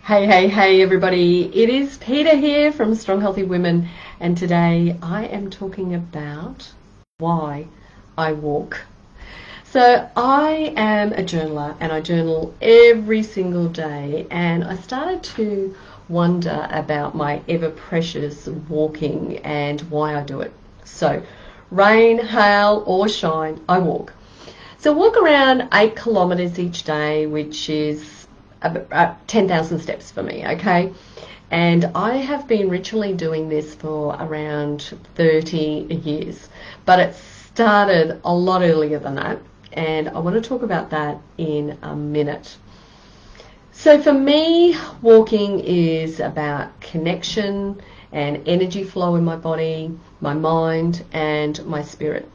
Hey, everybody. It is Peter here from Strong Healthy Women, and today I am talking about why I walk. So I am a journaler and I journal every single day, and I started to wonder about my ever precious walking and why I do it. So rain, hail or shine, I walk. So I walk around 8 kilometres each day, which is 10,000 steps for me, okay? And I have been ritually doing this for around 30 years, but it started a lot earlier than that, and I want to talk about that in a minute. So for me, walking is about connection and energy flow in my body, my mind and my spirit.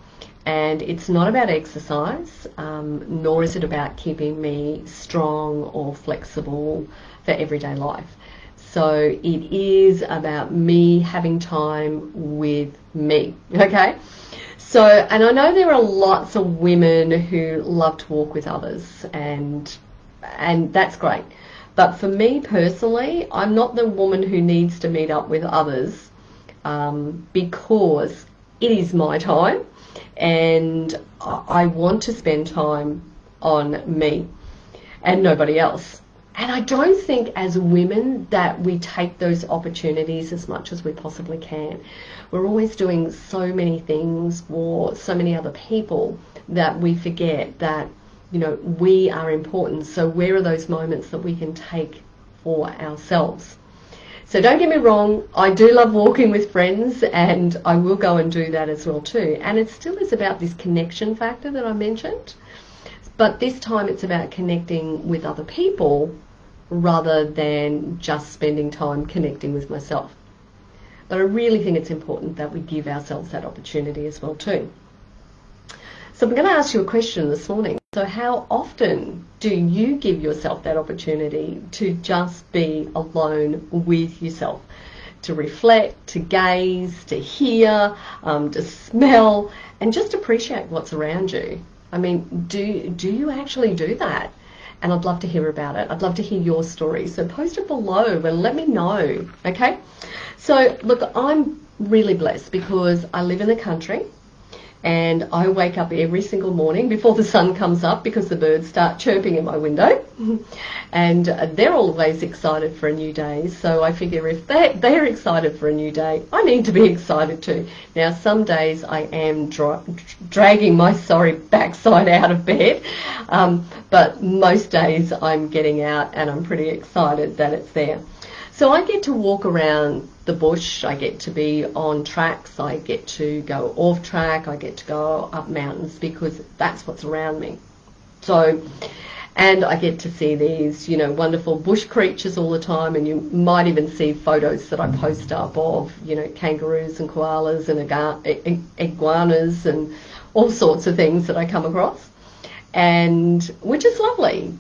And it's not about exercise, nor is it about keeping me strong or flexible for everyday life. So it is about me having time with me, okay? So, and I know there are lots of women who love to walk with others, and that's great. But for me personally, I'm not the woman who needs to meet up with others because it is my time. And I want to spend time on me and nobody else. And I don't think as women that we take those opportunities as much as we possibly can. We're always doing so many things for so many other people that we forget that, you know, we are important. So where are those moments that we can take for ourselves? So don't get me wrong, I do love walking with friends, and I will go and do that as well too. And it still is about this connection factor that I mentioned, but this time it's about connecting with other people rather than just spending time connecting with myself. But I really think it's important that we give ourselves that opportunity as well too. So I'm going to ask you a question this morning. So how often do you give yourself that opportunity to just be alone with yourself? To reflect, to gaze, to hear, to smell, and just appreciate what's around you. I mean, do you actually do that? And I'd love to hear about it. I'd love to hear your story. So post it below and let me know, okay? So look, I'm really blessed because I live in the country. And I wake up every single morning before the sun comes up because the birds start chirping in my window. And they're always excited for a new day. So I figure if they're excited for a new day, I need to be excited too. Now, some days I am dragging my sorry backside out of bed. But most days I'm getting out and I'm pretty excited that it's there. So I get to walk around the bush, I get to be on tracks, I get to go off track, I get to go up mountains because that's what's around me. So, and I get to see these, you know, wonderful bush creatures all the time, and you might even see photos that I post up of, you know, kangaroos and koalas and iguanas and all sorts of things that I come across. And which is lovely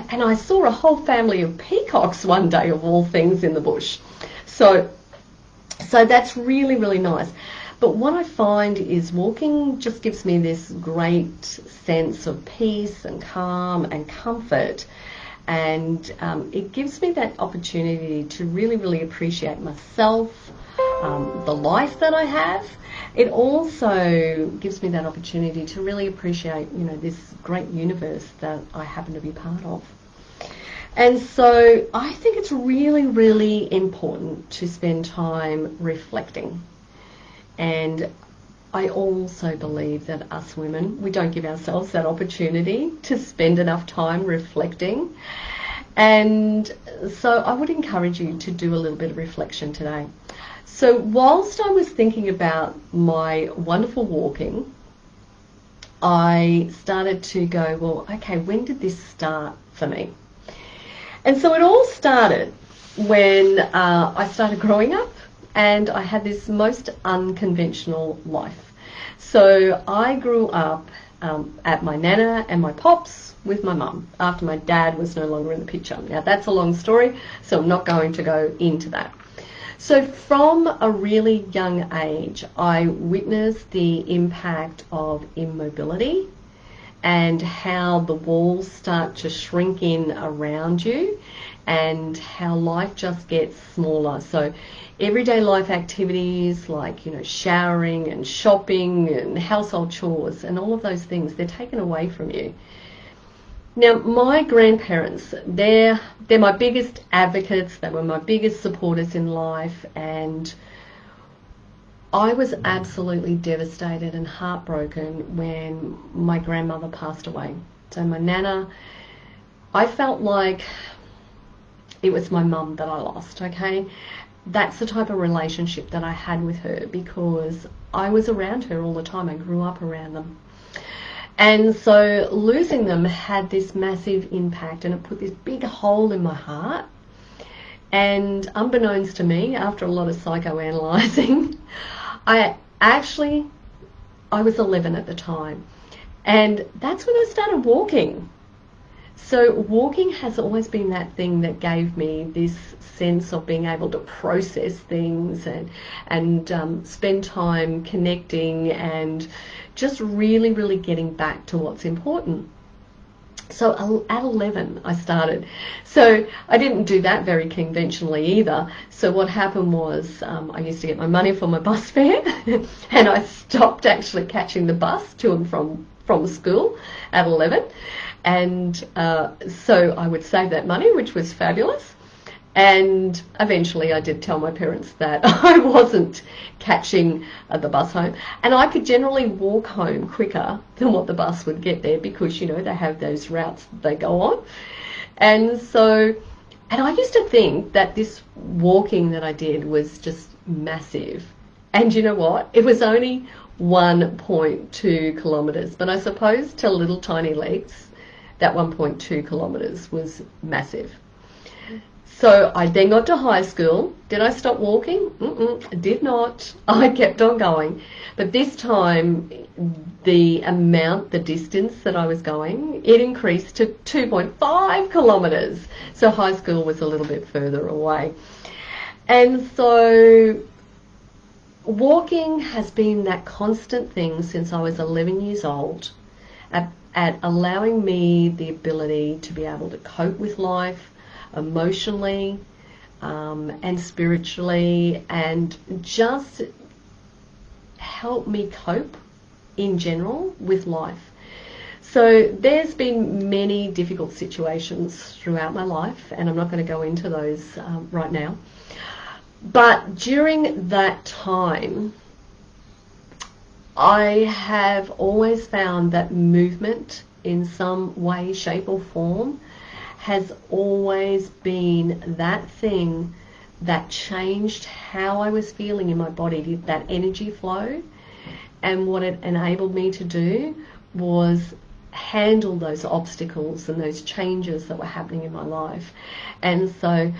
and I saw a whole family of peacocks one day of all things in the bush. So that's really, really nice. But what I find is walking just gives me this great sense of peace and calm and comfort. And it gives me that opportunity to really, really appreciate myself, the life that I have. It also gives me that opportunity to really appreciate, you know, this great universe that I happen to be part of. And so I think it's really, really important to spend time reflecting. And I also believe that us women, we don't give ourselves that opportunity to spend enough time reflecting. And so I would encourage you to do a little bit of reflection today. So whilst I was thinking about my wonderful walking, I started to go, well, okay, when did this start for me? And so it all started when I started growing up, and I had this most unconventional life. So I grew up at my nana and my pops with my mum after my dad was no longer in the picture. Now that's a long story, so I'm not going to go into that. So from a really young age, I witnessed the impact of immobility and how the walls start to shrink in around you and how life just gets smaller. So everyday life activities like, showering and shopping and household chores and all of those things, they're taken away from you. Now, my grandparents, they're my biggest advocates. They were my biggest supporters in life, and I was absolutely devastated and heartbroken when my grandmother passed away. So my nana, I felt like it was my mum that I lost, okay? That's the type of relationship that I had with her because I was around her all the time. I grew up around them. And so losing them had this massive impact, and it put this big hole in my heart. And unbeknownst to me, after a lot of psychoanalyzing, I was 11 at the time. And that's when I started walking. So walking has always been that thing that gave me this sense of being able to process things and spend time connecting and just really, really getting back to what's important. So at 11 I started. So I didn't do that very conventionally either. So what happened was I used to get my money for my bus fare and I stopped actually catching the bus to and from school at 11. And so I would save that money, which was fabulous. And eventually I did tell my parents that I wasn't catching the bus home. And I could generally walk home quicker than what the bus would get there because, they have those routes that they go on. And I used to think that this walking that I did was just massive. And you know what? It was only 1.2 kilometres. But I suppose to little tiny legs, that 1.2 kilometres was massive. So I then got to high school. Did I stop walking? I did not. I kept on going. But this time, the distance that I was going, it increased to 2.5 kilometres. So high school was a little bit further away. And so walking has been that constant thing since I was 11 years old at allowing me the ability to be able to cope with life, emotionally and spiritually, and just help me cope in general with life. So there's been many difficult situations throughout my life, and I'm not going to go into those right now. But during that time, I have always found that movement in some way, shape or form has always been that thing that changed how I was feeling in my body, that energy flow. And what it enabled me to do was handle those obstacles and those changes that were happening in my life. And so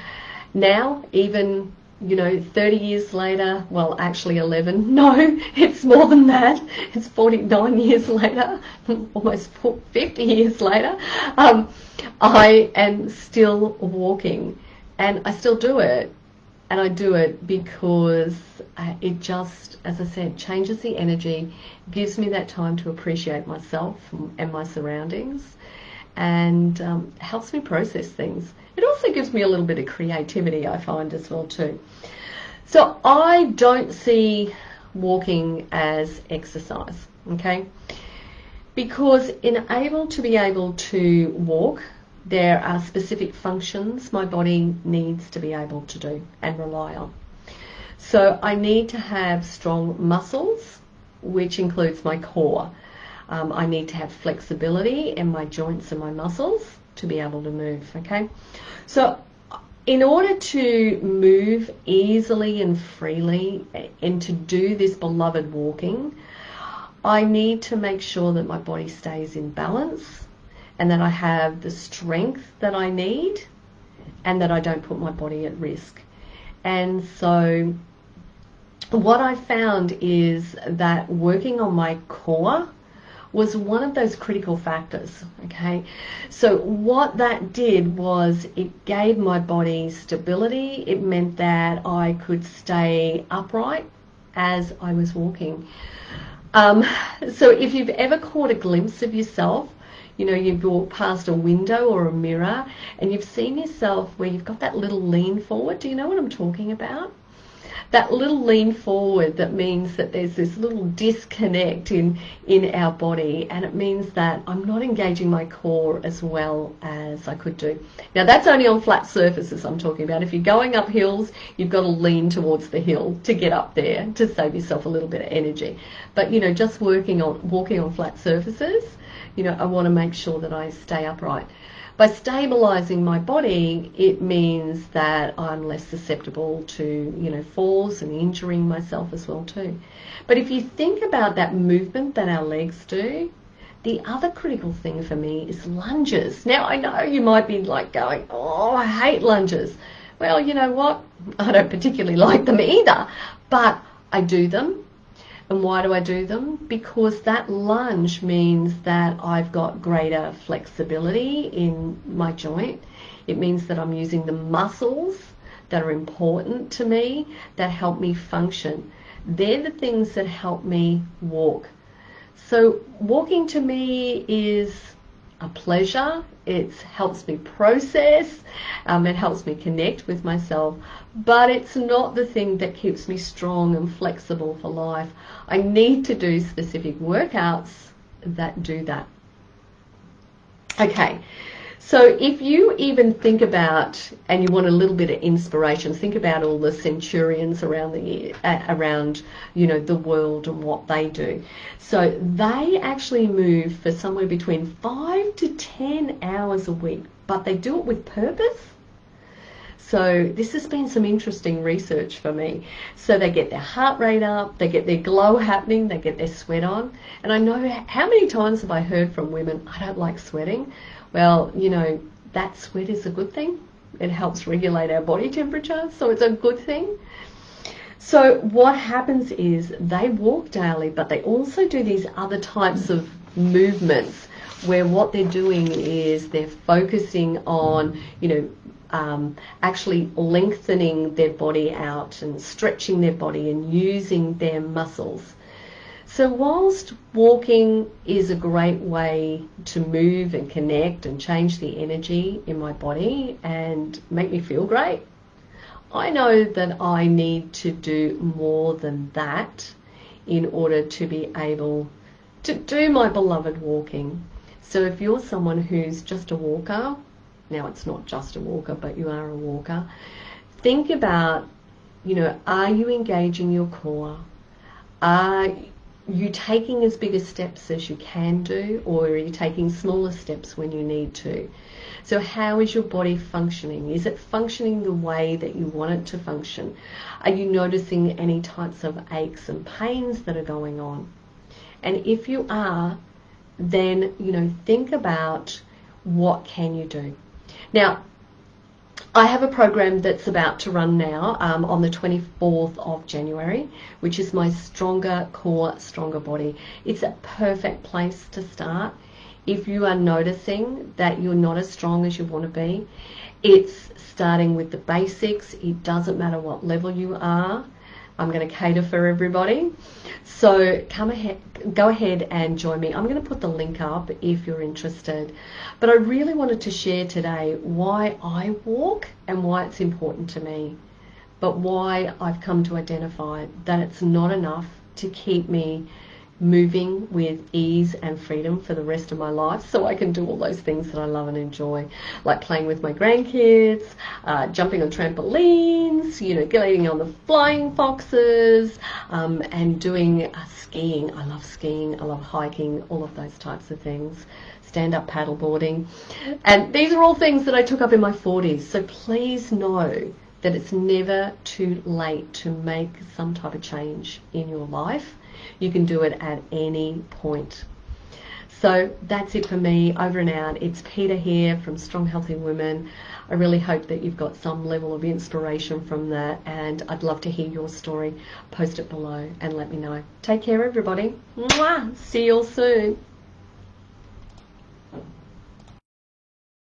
now, even 30 years later, well, actually 11, no, it's more than that. It's 49 years later, almost 50 years later. I am still walking, and I still do it. And I do it because it just, as I said, changes the energy, gives me that time to appreciate myself and my surroundings, and helps me process things. It also gives me a little bit of creativity, I find, as well too. So I don't see walking as exercise, okay? Because to be able to walk, there are specific functions my body needs to be able to do and rely on. So I need to have strong muscles, which includes my core. I need to have flexibility in my joints and my muscles to be able to move, okay? So in order to move easily and freely and to do this beloved walking, I need to make sure that my body stays in balance and that I have the strength that I need and that I don't put my body at risk. And so what I found is that working on my core was one of those critical factors, okay? So what that did was it gave my body stability. It meant that I could stay upright as I was walking. So if you've ever caught a glimpse of yourself, You know, you've walked past a window or a mirror and you've seen yourself where you've got that little lean forward. Do you know what I'm talking about? That little lean forward, that means that there's this little disconnect in our body, and it means that I'm not engaging my core as well as I could do. Now that's only on flat surfaces I'm talking about. If you're going up hills, you've got to lean towards the hill to get up there to save yourself a little bit of energy. But, you know, just walking on flat surfaces, you know, I want to make sure that I stay upright. By stabilizing my body, it means that I'm less susceptible to, you know, falls and injuring myself as well too. But if you think about that movement that our legs do, the other critical thing for me is lunges. Now, I know you might be like going, oh, I hate lunges. Well, you know what? I don't particularly like them either, but I do them. And why do I do them? Because that lunge means that I've got greater flexibility in my joint. It means that I'm using the muscles that are important to me, that help me function. They're the things that help me walk. So walking to me is a pleasure. It helps me process. It helps me connect with myself. But it's not the thing that keeps me strong and flexible for life. I need to do specific workouts that do that. Okay, so if you even think about, and you want a little bit of inspiration, think about all the centurions around you know, the world and what they do. So they actually move for somewhere between 5 to 10 hours a week, but they do it with purpose. So this has been some interesting research for me. So they get their heart rate up, they get their glow happening, they get their sweat on. And I know, how many times have I heard from women, I don't like sweating. Well, you know, that sweat is a good thing. It helps regulate our body temperature, so it's a good thing. So what happens is they walk daily, but they also do these other types of movements where what they're doing is they're focusing on, you know, actually lengthening their body out and stretching their body and using their muscles. So whilst walking is a great way to move and connect and change the energy in my body and make me feel great, I know that I need to do more than that in order to be able to do my beloved walking. So if you're someone who's just a walker, now it's not just a walker, but you are a walker, think about, you know, are you engaging your core? Are you taking as big a steps as you can do, or are you taking smaller steps when you need to? So how is your body functioning? Is it functioning the way that you want it to function? Are you noticing any types of aches and pains that are going on? And if you are, then, you know, think about what can you do. Now, I have a program that's about to run now on the 24th of January, which is my Stronger Core, Stronger Body. It's a perfect place to start. If you are noticing that you're not as strong as you want to be, it's starting with the basics. It doesn't matter what level you are. I'm going to cater for everybody. So go ahead and join me. I'm going to put the link up if you're interested. But I really wanted to share today why I walk and why it's important to me, but why I've come to identify that it's not enough to keep me moving with ease and freedom for the rest of my life, so I can do all those things that I love and enjoy, like playing with my grandkids, jumping on trampolines, you know, getting on the flying foxes, and doing skiing. I love skiing, I love hiking, all of those types of things, stand-up paddleboarding. And these are all things that I took up in my 40s, so please know that it's never too late to make some type of change in your life. You can do it at any point. So that's it for me, over and out. It's Peta here from Strong Healthy Women. I really hope that you've got some level of inspiration from that, and I'd love to hear your story. Post it below and let me know. Take care, everybody. Mwah! See you all soon.